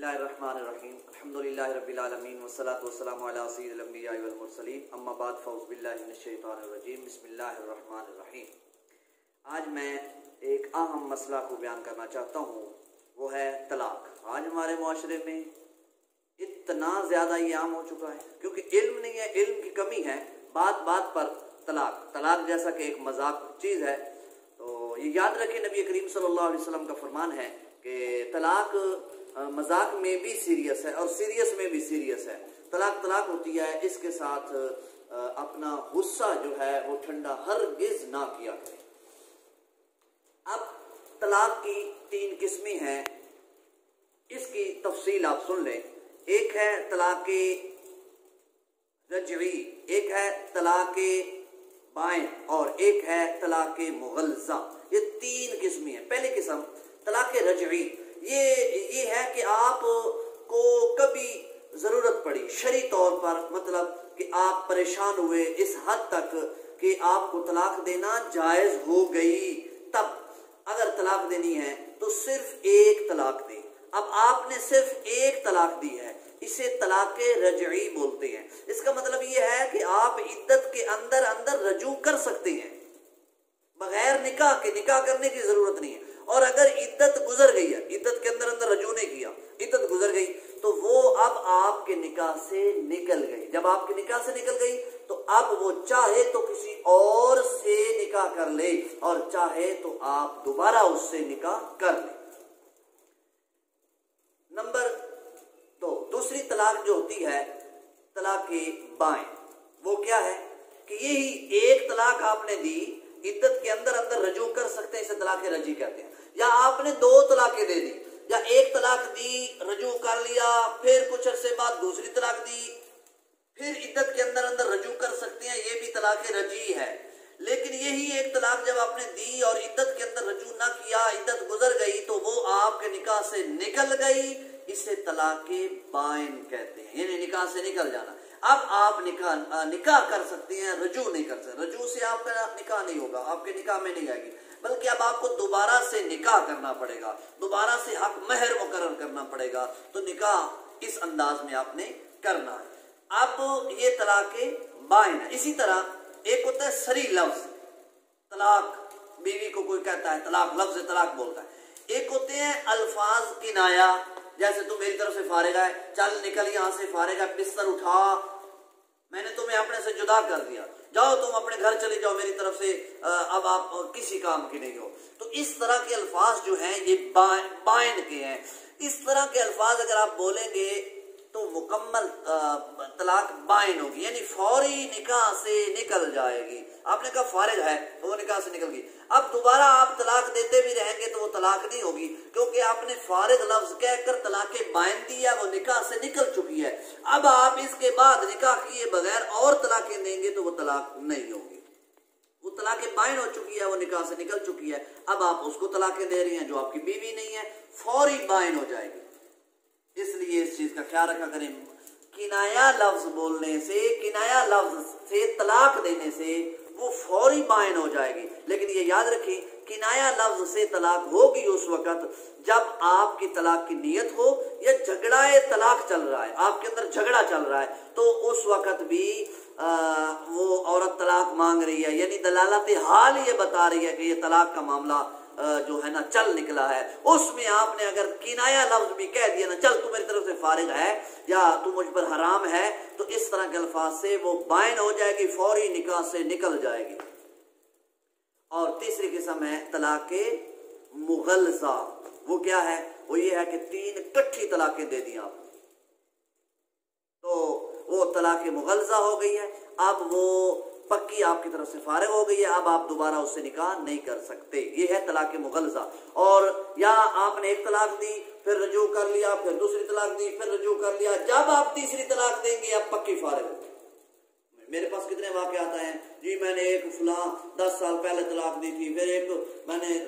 बिस्मिल्लाहिर्रहमानिर्रहीम अल्हम्दुलिल्लाहि रब्बिल आलमीन वस्सलातु वस्सलामु अला सय्यिदिल अंबिया वल मुरसलीन अम्मा बाद फौज़ बिल्लाहि मिनश शैतानिर रजीम बिस्मिल्लाहिर्रहमानिर्रहीम। आज मैं एक अहम मसला को बयान करना चाहता हूँ, वो है तलाक। आज हमारे मुआशरे में इतना ज़्यादा ये आम हो चुका है क्योंकि इल्म नहीं है, इल्म की कमी है। बात बात पर तलाक जैसा कि एक मजाक चीज़ है। तो ये याद रखें, नबी करीम सल्लल्लाहु अलैहि वसल्लम का फरमान है कि तलाक मजाक में भी सीरियस है और सीरियस में भी सीरियस है। तलाक होती है, इसके साथ अपना गुस्सा जो है वो ठंडा हरगिज ना किया करें। अब तलाक की 3 किस्में हैं, इसकी तफसील आप सुन लें। एक है तलाक रजवी, एक है तलाक बाइन और एक है तलाक मुगल्जा। ये 3 किस्में हैं। पहली किस्म तलाक रजवी, ये है कि आप को कभी जरूरत पड़ी शरई तौर पर, मतलब कि आप परेशान हुए इस हद तक कि आपको तलाक देना जायज हो गई, तब अगर तलाक देनी है तो सिर्फ एक तलाक दें। अब आपने सिर्फ एक तलाक दी है, इसे तलाक रजई बोलते हैं। इसका मतलब ये है कि आप इद्दत के अंदर अंदर रजू कर सकते हैं बगैर निकाह के, निकाह करने की जरूरत नहीं है। और अगर इद्दत गुजर गई है, इद्दत के अंदर अंदर रजू नहीं किया, इद्दत गुजर गई, तो वो अब आपके निकाह से निकल गई। जब आपके निकाह से निकल गई तो अब वो चाहे तो किसी और से निकाह कर ले और चाहे तो आप दोबारा उससे निकाह कर ले। नंबर 2, दूसरी तलाक जो होती है तलाक बाइन, वो क्या है कि यही एक तलाक आपने दी, इद्दत के अंदर अंदर रजू कर सकते हैं, इसे तलाक रजी कहते हैं। या आपने 2 तलाकें दे दी, या एक तलाक दी, रजू कर लिया, फिर कुछ अरसे बाद दूसरी तलाक दी, फिर इद्दत के अंदर अंदर रजू कर सकते हैं, ये भी तलाक रजी है। लेकिन यही एक तलाक जब आपने दी और इद्दत के अंदर रजू ना किया, इद्दत गुजर गई, तो वो आपके निकाह से निकल गई, इसे तलाक बाइन कहते हैं, यानी निकाह से निकल जाना। अब आप निकाह कर सकते हैं, रजू नहीं कर सकते। रजू से आपका निकाह नहीं होगा, आपके निकाह में नहीं आएगी, बल्कि अब आपको दोबारा से निकाह करना पड़ेगा, दोबारा से हक महर मुकर्रर करना पड़ेगा। तो निकाह इस अंदाज में आपने करना है। अब ये तलाक बाइन है। इसी तरह एक होता है सरी लफ्ज, तलाक बीवी को कोई कहता है तलाक, लफ्ज तलाक बोलता है। एक होते हैं अल्फाज किनाया, जैसे तू मेरी तरफ से फारिग है, चल निकल यहाँ से, फारिग है, बिस्तर उठा, मैंने तुम्हें अपने से जुदा कर दिया, जाओ तुम अपने घर चले जाओ, मेरी तरफ से अब आप किसी काम की नहीं हो। तो इस तरह के अल्फाज जो हैं ये बाइन के हैं। इस तरह के अल्फाज अगर आप बोलेंगे तो मुकम्मल तलाक बाइन होगी, यानी फौरी निकाह से निकल जाएगी। आपने कहा फारिग है तो वो निकाह से निकल गई। अब दोबारा आप तलाक देते भी रहेंगे तो वो तलाक नहीं होगी, क्योंकि आपने फारिग लफ्ज कहकर तलाक बाइन दिया, वो निकाह से निकल चुकी है। अब आप इसके बाद निकाह किए बगैर और तलाकें देंगे तो वो तलाक नहीं होगी। वो तलाक बाइन हो चुकी है, वो निकाह से निकल चुकी है, अब आप उसको तलाकें दे रही हैं जो आपकी बीवी नहीं है, फौरी बाइन हो जाएगी। इसलिए इस चीज का ख्याल रखा करें। किनाया लफ्ज बोलने से, किनाया लफ्ज से तलाक देने से वो फौरी बाइन हो जाएगी। लेकिन ये याद रखें, किनाया लफ्ज से तलाक होगी उस वक्त जब आपकी तलाक की नीयत हो या झगड़ा तलाक चल रहा है, आपके अंदर झगड़ा चल रहा है, तो उस वक्त भी वो औरत तलाक मांग रही है, यानी दलालत हाल ये बता रही है कि ये तलाक का मामला जो है ना चल निकला है। उसमें आपने अगर किनाया लफ्ज भी कह दिया ना, चल तू मेरी तरफ से फारिग है या तू मुझ पर हराम है, तो इस तरह के अल्फाज से वो बाइन हो जाएगी, फौरी निकाह से निकल जाएगी। और तीसरी किस्म है तलाक मुगल्जा। वो क्या है? वो ये है कि 3 इकट्ठी तलाकें दे दी आपने, तो वो तलाक मुगल्जा हो गई है। अब वो पक्की आपकी तरफ से फारिग हो गई है, अब आप दोबारा उससे निकाह नहीं कर सकते। ये है तलाक मुगल्जा। और या आपने एक तलाक दी, फिर रजू कर लिया, फिर दूसरी तलाक दी, फिर रजू कर लिया, जब आप तीसरी तलाक देंगे आप पक्की फारिग हो। मेरे पास कितने वाक़े आते हैं जी, मैंने एक फला 10 साल पहले तलाक दी थी, फिर एक मैंने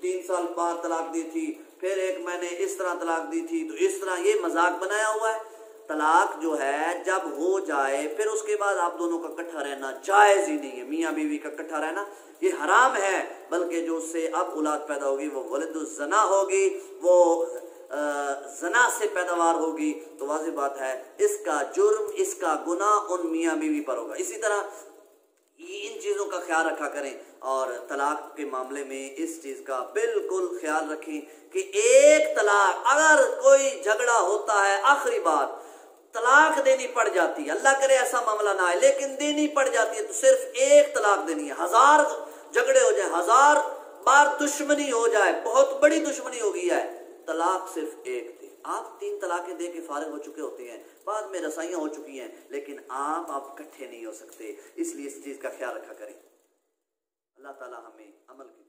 3 साल बाद तलाक दी थी, फिर एक मैंने इस तरह तलाक दी थी। तो इस तरह ये मजाक बनाया हुआ है। तलाक जो है जब हो जाए फिर उसके बाद आप दोनों का इकट्ठा रहना जायज ही नहीं है। मियाँ बीवी का इकट्ठा रहना ये हराम है, बल्कि जो उससे अब औलाद पैदा होगी वो वलदुज़्ज़ना होगी, वो زنا سے پیداوار ہوگی تو واضح بات ہے اس کا جرم، اس کا گناہ ان میاں بیوی پر ہوگا۔ اسی طرح ان چیزوں کا خیال رکھا کریں، اور طلاق کے معاملے میں اس چیز کا بالکل خیال رکھیں کہ ایک طلاق، اگر کوئی جھگڑا ہوتا ہے، آخری بات طلاق دینی پڑ جاتی ہے، اللہ کرے ایسا معاملہ نہ آئے لیکن دینی پڑ جاتی ہے، تو صرف ایک طلاق دینی ہے۔ 1000 جھگڑے ہو جائیں، 1000 بار دشمنی ہو جائے، بہت بڑی دشمنی ہو گئی ہے، طلاق صرف ایک تھی۔ آپ 3 طلاقیں دے کے فارغ ہو چکے ہوتے ہیں، بعد میں رسائیاں ہو چکی ہیں، لیکن آپ اکٹھے نہیں ہو سکتے، اس لیے اس چیز کا خیال رکھا کریں۔ اللہ تعالی ہمیں عمل کی